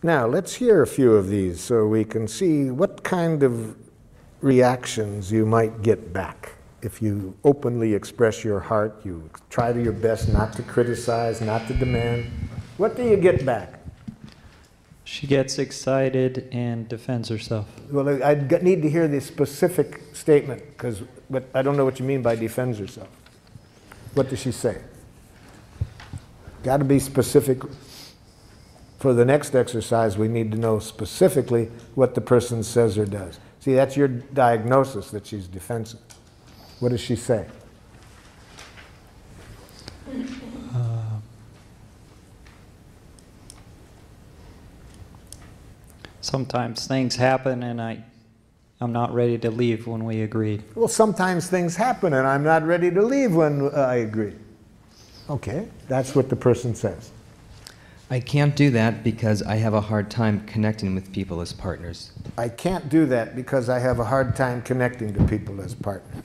Now, let's hear a few of these so we can see what kind of reactions you might get back. If you openly express your heart, you try to your best not to criticize, not to demand, what do you get back? She gets excited and defends herself. Well, I need to hear the specific statement, because I don't know what you mean by defends herself. What does she say? Got to be specific. For the next exercise, we need to know specifically what the person says or does. See, that's your diagnosis that she's defensive. What does she say? Sometimes things happen and I'm not ready to leave when we agreed. Well, sometimes things happen and I'm not ready to leave when I agree. Okay, that's what the person says. I can't do that because I have a hard time connecting with people as partners. I can't do that because I have a hard time connecting to people as partners.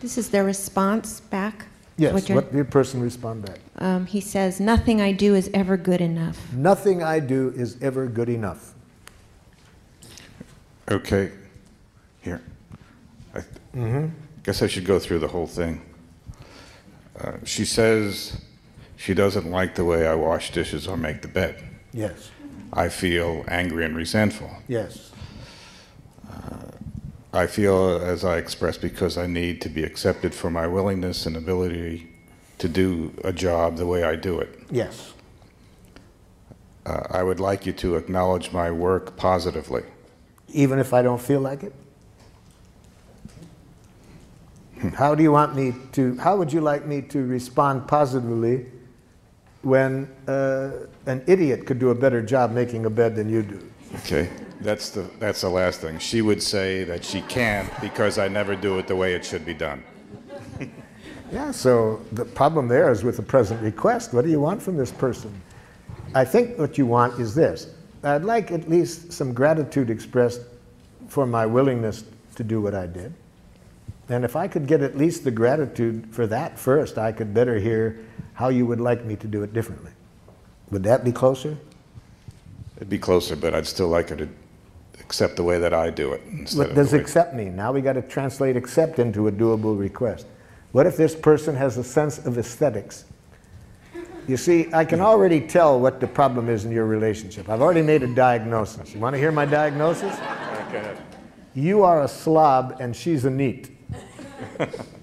This is their response back? Yes, what did the person respond back? He says, nothing I do is ever good enough. Nothing I do is ever good enough. Okay, here. Guess I should go through the whole thing. She says she doesn't like the way I wash dishes or make the bed. Yes. I feel angry and resentful. Yes. I feel as I express because I need to be accepted for my willingness and ability to do a job the way I do it. Yes. I would like you to acknowledge my work positively. Even if I don't feel like it? How do you want me to, how would you like me to respond positively when an idiot could do a better job making a bed than you do? Okay, that's the last thing. She would say that she can't because I never do it the way it should be done. Yeah, so the problem there is with the present request. What do you want from this person? I think what you want is this. I'd like at least some gratitude expressed for my willingness to do what I did. And if I could get at least the gratitude for that first, I could better hear how you would like me to do it differently. Would that be closer? It'd be closer, but I'd still like her to accept the way that I do it. What does accept mean? Now we got to translate accept into a doable request. What if this person has a sense of aesthetics? You see, I can already tell what the problem is in your relationship. I've already made a diagnosis. You want to hear my diagnosis? Okay. You are a slob and she's a neat.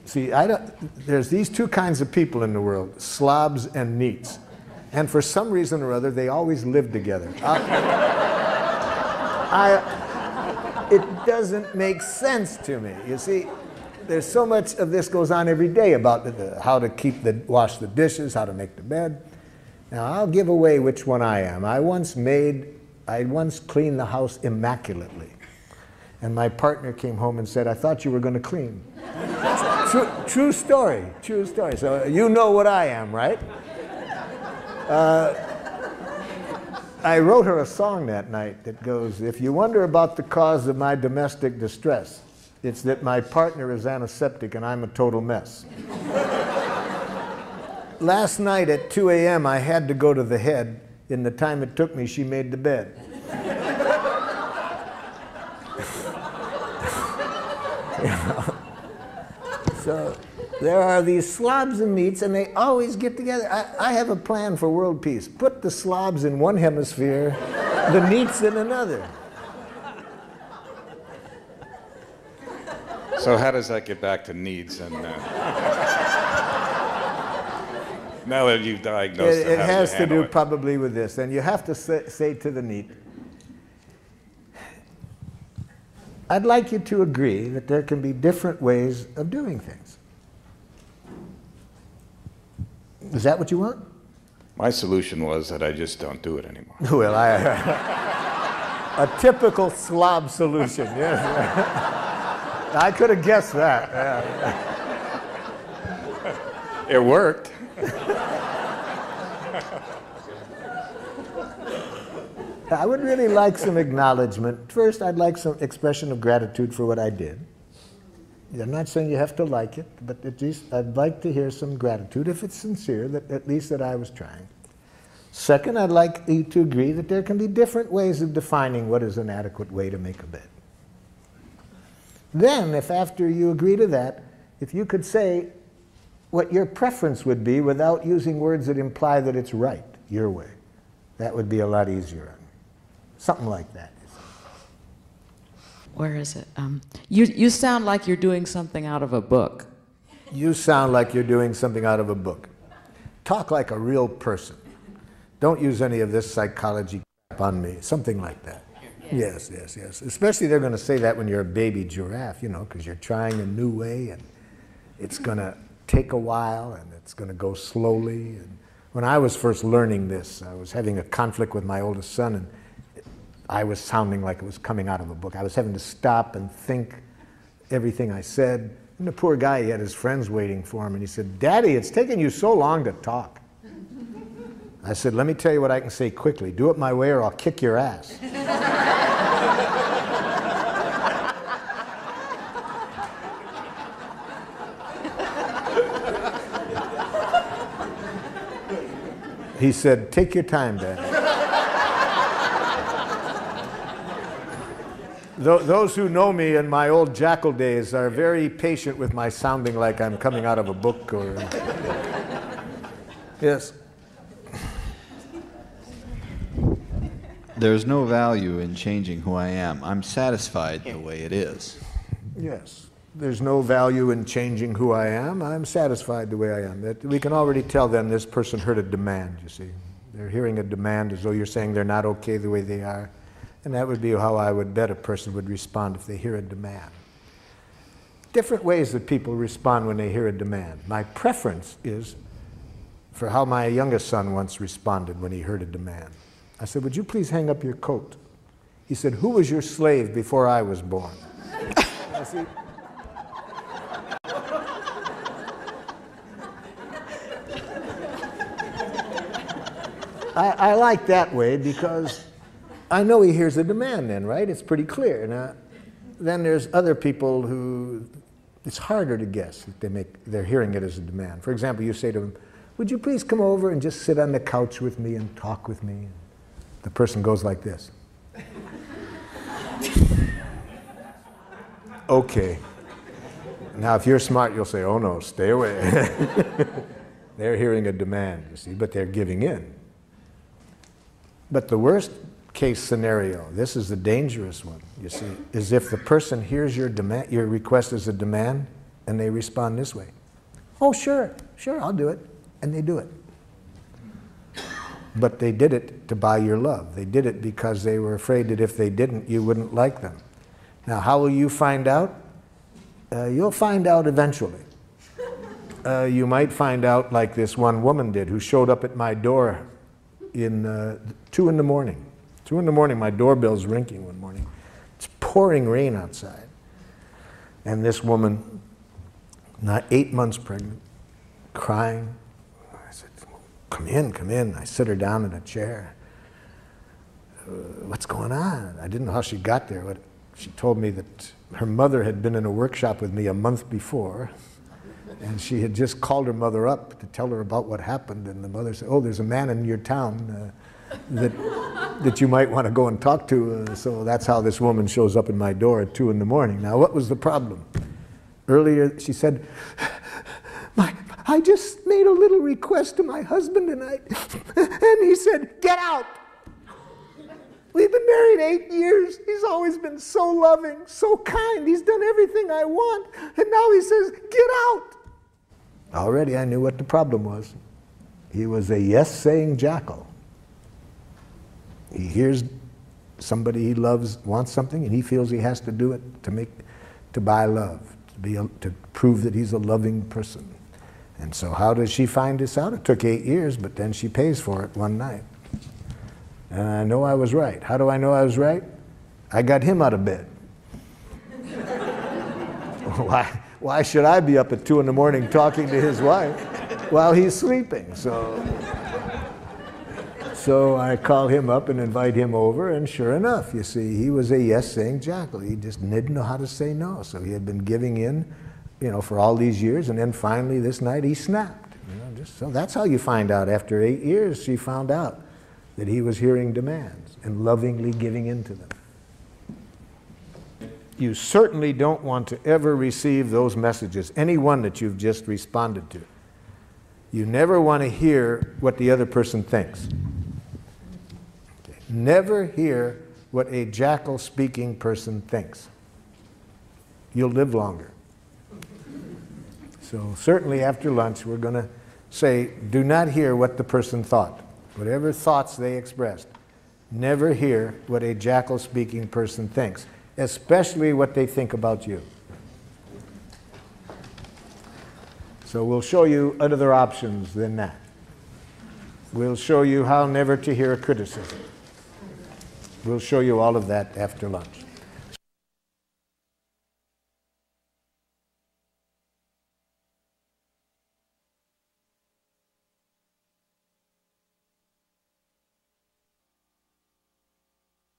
See, there's these two kinds of people in the world, slobs and neats. And for some reason or other, they always live together. It doesn't make sense to me. You see, there's so much of this goes on every day about how to wash the dishes, how to make the bed. Now, I'll give away which one I am. I once cleaned the house immaculately. And my partner came home and said, I thought you were going to clean. True story, true story. So you know what I am, right? I wrote her a song that night that goes, if you wonder about the cause of my domestic distress, it's that my partner is antiseptic and I'm a total mess. Last night at 2 a.m. I had to go to the head. In the time it took me, she made the bed. You know? So there are these slobs and neats, and they always get together. I have a plan for world peace. Put the slobs in one hemisphere, the neats in another. So how does that get back to needs? And now that you've diagnosed it has to do probably with this. And you have to say to the neat, I'd like you to agree that there can be different ways of doing things. Is that what you want? My solution was that I just don't do it anymore. Well, a typical slob solution, yes. I could have guessed that. Yeah. It worked. I would really like some acknowledgement. First, I'd like some expression of gratitude for what I did. I'm not saying you have to like it, but at least I'd like to hear some gratitude, if it's sincere, that at least that I was trying. Second, I'd like you to agree that there can be different ways of defining what is an adequate way to make a bed. Then, if after you agree to that, if you could say what your preference would be without using words that imply that it's right, your way, that would be a lot easier. Something like that. Where is it? You sound like you're doing something out of a book. You sound like you're doing something out of a book. Talk like a real person. Don't use any of this psychology crap on me. Something like that. Yes, yes, yes. Especially they're going to say that when you're a baby giraffe, you know, because you're trying a new way and it's going to take a while and it's going to go slowly. And when I was first learning this, I was having a conflict with my oldest son, and I was sounding like it was coming out of a book. I was having to stop and think everything I said. And the poor guy, he had his friends waiting for him, and he said, "Daddy, it's taking you so long to talk." I said, "Let me tell you what I can say quickly. Do it my way or I'll kick your ass." He said, "Take your time, Dad." Those who know me in my old jackal days are very patient with my sounding like I'm coming out of a book or... Yes. There's no value in changing who I am. I'm satisfied the way it is. Yes. There's no value in changing who I am. I'm satisfied the way I am. That we can already tell them this person heard a demand, you see. They're hearing a demand as though you're saying they're not okay the way they are. And that would be how I would bet a person would respond if they hear a demand. Different ways that people respond when they hear a demand. My preference is for how my youngest son once responded when he heard a demand. I said, "Would you please hang up your coat?" He said, "Who was your slave before I was born?" I see. I like that way because I know he hears a demand then, right? It's pretty clear. Now, then there's other people who it's harder to guess if they're hearing it as a demand. For example, you say to them, "Would you please come over and just sit on the couch with me and talk with me?" The person goes like this. Okay. Now, if you're smart, you'll say, "Oh no, stay away." They're hearing a demand, you see, but they're giving in. But the worst case scenario, this is the dangerous one, you see, is if the person hears your demand, your request as a demand, and they respond this way. "Oh, sure, I'll do it." And they do it. But they did it to buy your love. They did it because they were afraid that if they didn't, you wouldn't like them. Now, how will you find out? You'll find out eventually. You might find out like this one woman did who showed up at my door in 2 in the morning. 2 in the morning, my doorbell's ringing one morning. It's pouring rain outside. And this woman, not 8 months pregnant, crying. I said, come in. I sit her down in a chair. What's going on? I didn't know how she got there. But she told me that her mother had been in a workshop with me a month before, and she had just called her mother up to tell her about what happened, and the mother said, "Oh, there's a man in your town that you might want to go and talk to." So that's how this woman shows up in my door at 2 in the morning. Now, what was the problem? Earlier, she said, I just made a little request to my husband tonight, and he said, "Get out." We've been married 8 years. He's always been so loving, so kind. He's done everything I want, and now he says, "Get out." Already I knew what the problem was. He was a yes-saying jackal. He hears somebody he loves wants something, and he feels he has to do it to buy love, to prove that he's a loving person. And so how does she find this out? It took 8 years, but then she pays for it one night. And I know I was right. How do I know I was right? I got him out of bed. Why should I be up at 2 in the morning talking to his wife while he's sleeping? So I call him up and invite him over, and sure enough, you see, he was a yes-saying jackal. He just didn't know how to say no. So he had been giving in for all these years, and then finally this night he snapped. So that's how you find out. After 8 years, she found out that he was hearing demands and lovingly giving in to them. You certainly don't want to ever receive those messages, any one that you've just responded to. You never want to hear what the other person thinks. Okay. Never hear what a jackal-speaking person thinks. You'll live longer. So certainly after lunch, we're going to say, do not hear what the person thought. Whatever thoughts they expressed, never hear what a jackal-speaking person thinks, especially what they think about you. So we'll show you other options than that. We'll show you how never to hear a criticism. We'll show you all of that after lunch.